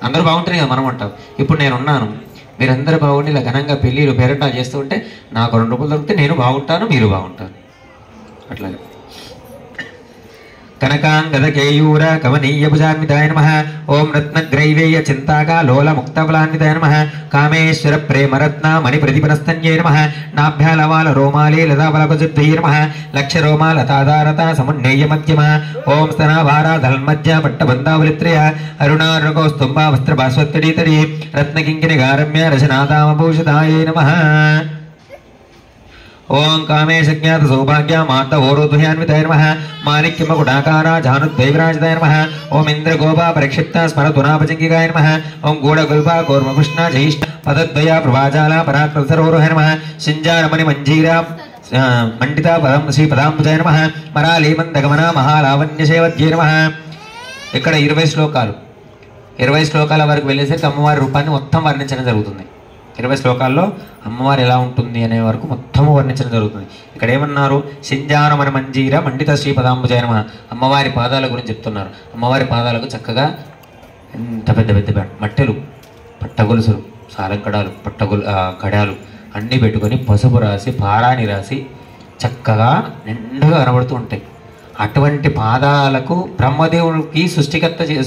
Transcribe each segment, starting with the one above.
అందరూ బాగుంటేనే కదా మనం ఉంటాం. ఇప్పుడు నేనున్నాను, మీరందరూ బాగుండి ఇలా ఘనంగా పెళ్ళిళ్ళు పేరెంటాలు చేస్తూ ఉంటే నాకు 2 రూపాయలు దొరికితే నేను బాగుంటాను, మీరు బాగుంటారు. అట్లాగే కనకాంగదకేయూర కమనీయభుజాన్వితాయ నమః. ఓం రత్నగ్రైవేయ చింతాకా లోల ముక్తఫలాన్వితాయ నమః. కామేశ్వర ప్రేమరత్న మణి ప్రతిపనస్తన్యై నమః. నాభ్యాలవాల రోమాలే లతాఫలపజుద్ధై నమః. లక్షరోమాలతాదారత సమున్నేయ మధ్యమ. ఓం స్తనాభారాధల్మధ్య పట్టబంధావలిత్రయ అరుణారుకౌస్తుంబా వస్త్రభాస్వత్తడీతడి రత్నకింకిణిగారమ్య రచనాదామభూషితాయ నమః. ఓం కామేశజ్ఞాత సౌభాగ్య మాత ఓరోద్భయాన్వితాయ నమః. మాణిక్యమకుటాకార జానుద్వైవిరాజితాయ నమః. ఓం ఇంద్రగోపా పరిక్షిప్త స్మరతునాపచంగికాయ నమః. ఓం గూఢగుల్పా కూర్మకృష్ణ జయిష్ట పదద్వయ ప్రభాజాల పరాకృతరోహ నమః. సింజారమణి మంజీరా మండిత పదం శ్రీ పదాంబుజాయ నమః. మరాళీమందగమన మహాలావణ్యసేవద్యే నమః. ఇక్కడ 20 శ్లోకాలు, 20 శ్లోకాల వరకు వెళ్ళేసరికి అమ్మవారి రూపాన్ని మొత్తం వర్ణించడం జరుగుతుంది. 20 శ్లోకాల్లో అమ్మవారు ఎలా ఉంటుంది అనే వరకు మొత్తము వర్ణించడం జరుగుతుంది. ఇక్కడ ఏమన్నారు? సింజానమన మంజీర మండిత శ్రీ పదాంబుజాయ నమః. అమ్మవారి పాదాల గురించి చెప్తున్నారు. అమ్మవారి పాదాలకు చక్కగా ఎంత పెద్ద పెద్ద మట్టెలు, పట్టగొలుసులు, సాలంకడాలు, కడాలు అన్నీ పెట్టుకొని పసుపు రాసి పారాని రాసి చక్కగా నిండుగా కనబడుతూ ఉంటాయి. అటువంటి పాదాలకు బ్రహ్మదేవుడికి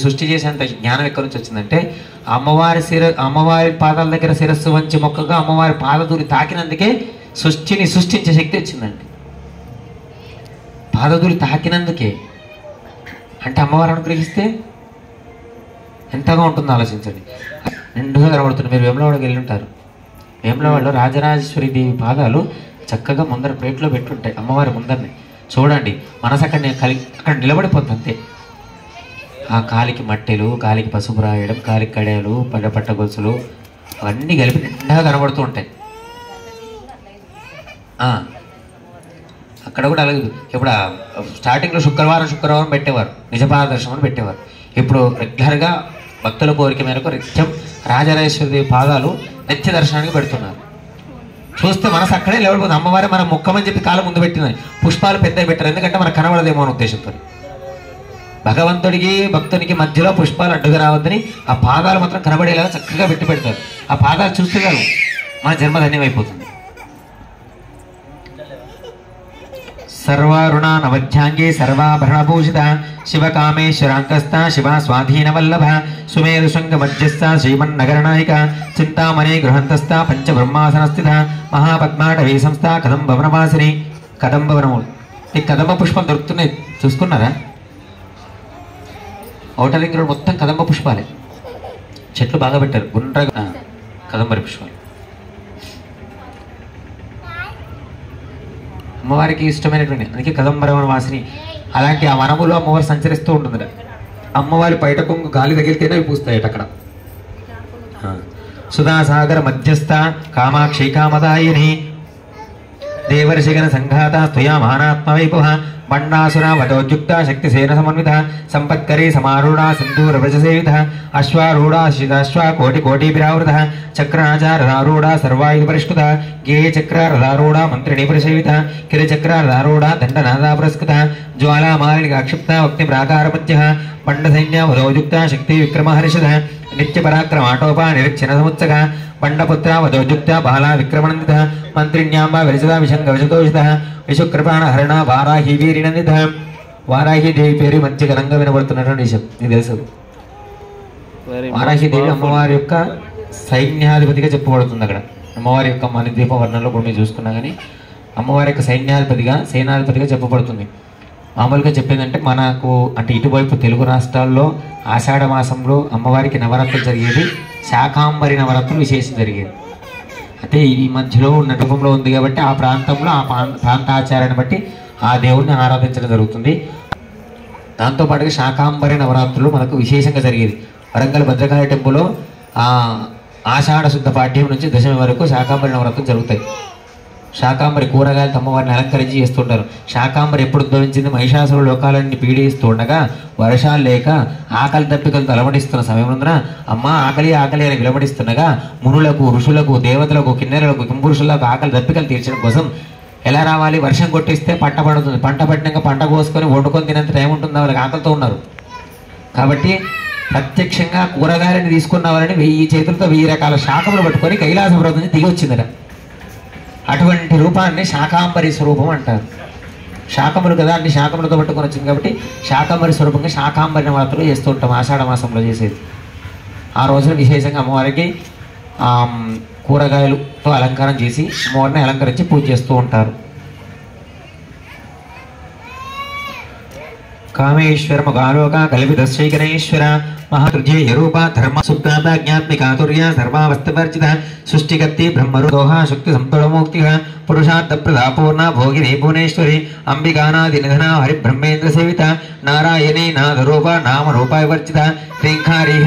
సృష్టి చేసేంత జ్ఞానం ఎక్కడి నుంచి వచ్చిందంటే అమ్మవారి పాదాల దగ్గర శిరస్సు వంచి మొక్కగా అమ్మవారి పాదధూళి తాకినందుకే సృష్టించే శక్తి వచ్చిందండి. పాదధూళి తాకినందుకే. అంటే అమ్మవారు అనుగ్రహిస్తే ఎంతగా ఉంటుందో ఆలోచించండి. నిండుగా కనబడుతుంది. మీరు వేములవాడకి వెళ్ళి ఉంటారు. వేములవాడలో రాజరాజేశ్వరి దేవి పాదాలు చక్కగా ముందర ప్లేట్లో పెట్టుంటాయి అమ్మవారి ముందరనే. చూడండి, మనసు అక్కడ నిలబడిపోతుంది అంతే. ఆ కాలికి మట్టెలు, కాలికి పసుపు రాయడం, కాలికి కడాలు, పట్టగొలుసులు అవన్నీ కలిపి నిండా కనబడుతూ ఉంటాయి. అక్కడ కూడా అలాగే. ఇప్పుడు స్టార్టింగ్లో శుక్రవారం పెట్టేవారు, నిజపాద దర్శనం అని పెట్టేవారు. ఇప్పుడు రెగ్యులర్గా భక్తుల కోరిక మేరకు నిత్యం రాజరాజేశ్వరి పాదాలు నిత్య దర్శనానికి పెడుతున్నారు. చూస్తే మనసు అక్కడే లేవడిపోతుంది. అమ్మవారే మనం ముక్కమని చెప్పి కాలం ముందు పెట్టిందని పుష్పాలు పెద్దవి పెట్టారు. ఎందుకంటే మనకు కనబడదేమో అనే ఉద్దేశంతో. భగవంతుడికి భక్తునికి మధ్యలో పుష్పాలు అడ్డుగా రావద్దని ఆ పాదాలు మాత్రం కనబడేలాగా చక్కగా పెట్టి పెడతారు. ఆ పాదాలు చూస్తే కాదు మన జన్మ ధన్యమైపోతుంది. సర్వారుణ నవధ్యాంగి సర్వాభరణభూషిత శివకామేశ్వరాంకస్థ శివ స్వాధీనవల్లభ సుమేరు శృంగ మధ్యస్థ శ్రీమన్నగరనాయిక చింతామణి గృహంతస్థ పంచబ్రహ్మాసనస్థిత మహాపద్మాటవీ సంస్థ కదంబవనవాసిని. కదంబవనములు ఈ కదంబ పుష్పం దొరుకుతున్నాయి, చూసుకున్నారా? ఔటర్ రింగ్ రోడ్ మొత్తం కదంబ పుష్పాలే. చెట్లు బాగా పెట్టారు గుండ్రగా కదంబరి పుష్పాలు. అమ్మవారికి ఇష్టమైనటువంటి అందుకే కదంబరవన వాసిని. అలాంటి ఆ వనములో అమ్మవారు సంచరిస్తూ ఉంటుంది. అమ్మవారి బయట కొంగు గాలి తగిలితేనే అవి పూస్తాయట అక్కడ. సుధాసాగర మధ్యస్థ కామాక్షి కామదాయిని దేవర్షిగణ సంఘాత స్తుయా మహానాత్మవైపుః మండాసుర వటోద్యుక్త శక్తిసేన సమన్విత సంపత్కరీ సమారూఢ సింధూరవ్రజసేవిత అశ్వారూఢ శితాశ్వ కోటికోటిభిరావృత చక్రాచారధారూఢ సర్వాయుధ పరిష్కృత గేయ చక్రారధారూఢ మంత్రిణీ పరిసేవిత కిరచక్రారధారూఢ దండనాదా పురస్కృత జ్వాలామాలిక అక్షిప్త వక్తి ప్రాకారమధ్య పండసైన్య వధోయుక్త శక్తి విక్రమహర్షద నిత్య పరాక్రమాటోపా నిరీక్షణ సముత్సక పండపుత్ర వధోయుక్త బాలా విక్రమనందిత మంత్రిణ్యాంబ విరచిత విశంగ విశతోషిత విశుకృపాణ హరణ వారాహి వీరినందిత. వారాహి దేవి పేరు మంచి ఘనంగా వినబడుతున్నటువంటి విషయం నీకు తెలుసు. వారాహి దేవి అమ్మవారి యొక్క సైన్యాధిపతిగా చెప్పబడుతుంది. అక్కడ అమ్మవారి యొక్క మణిద్వీప వర్ణంలో కూడా మీరు చూసుకున్నా కానీ అమ్మవారి యొక్క సేనాధిపతిగా చెప్పబడుతుంది. మామూలుగా చెప్పేదంటే మనకు అంటే ఇటువైపు తెలుగు రాష్ట్రాల్లో ఆషాఢ మాసంలో అమ్మవారికి నవరాత్రులు జరిగేది, శాకాంబరి నవరాత్రులు విశేషం జరిగేది. అంటే ఈ మధ్యలో ఉన్న రూపంలో ఉంది కాబట్టి ఆ ప్రాంతంలో ఆ ప్రాంత ఆచారాన్ని బట్టి ఆ దేవుడిని ఆరాధించడం జరుగుతుంది. దాంతోపాటుగా శాకాంబరి నవరాత్రులు మనకు విశేషంగా జరిగేది. వరంగల్ భద్రకాళి టెంపుల్లో ఆషాఢ శుద్ధ పాఠ్యం నుంచి దశమి వరకు శాకాంబరి నవరాత్రులు జరుగుతాయి. శాకాంబరి కూరగాయలతో అమ్మవారిని అలంకరించి చేస్తుంటారు. శాకాంబరి ఎప్పుడు ఉద్భవించింది? మహిషాసుర లోకాలన్నీ పీడిస్తూ ఉండగా వర్షాలు లేక ఆకలి దప్పికలతో అలమటిస్తున్న సమయంలోన అమ్మ ఆకలి ఆకలి అని విలమడిస్తుండగా మునులకు, ఋషులకు, దేవతలకు, కిన్నెరలకు, కింపురుషులకు ఆకలి దప్పికలు తీర్చడం కోసం ఎలా రావాలి? వర్షం కొట్టిస్తే పంట పడుతుంది. పంట పట్టినాక పంట కోసుకొని వండుకొని తినంత టైం ఉంటుంది. వాళ్ళకి ఆకలితో ఉన్నారు కాబట్టి ప్రత్యక్షంగా కూరగాయలను తీసుకున్నవారని 1000 చేతులతో 1000 రకాల శాఖములు పట్టుకొని కైలాస పర్వతం నుంచి దిగి వచ్చిందట. అటువంటి రూపాన్ని శాకాంబరి స్వరూపం అంటారు. శాకములు కదా, అన్ని శాకములతో పట్టుకొని వచ్చింది కాబట్టి శాకాంబరి స్వరూపంగా శాకాంబరి నవరాత్రులు చేస్తూ ఉంటాం. ఆషాఢ మాసంలో చేసేది. ఆ రోజున విశేషంగా అమ్మవారికి కూరగాయలతో అలంకారం చేసి అమ్మవారిని అలంకరించి పూజ చేస్తూ ఉంటారు. కామేశ్వర మగాలోక కల్పితశ్రీగణేశ్వర మహాతృజేయ రూప ధర్మ సుప్తాజ్ఞాత్మికాతుర్య సర్వావస్థవర్జిత సృష్టికర్తి బ్రహ్మరోహ శక్తి సంతులమూర్తి పురుషార్థ ప్రదాపూర్ణ భోగిని భువనేశ్వరి అంబికానాది నిధన హరిబ్రహ్మేంద్ర సేవిత నారాయణీ నాదరూప నామరూపాయ వర్జిత శ్రీంఖారీ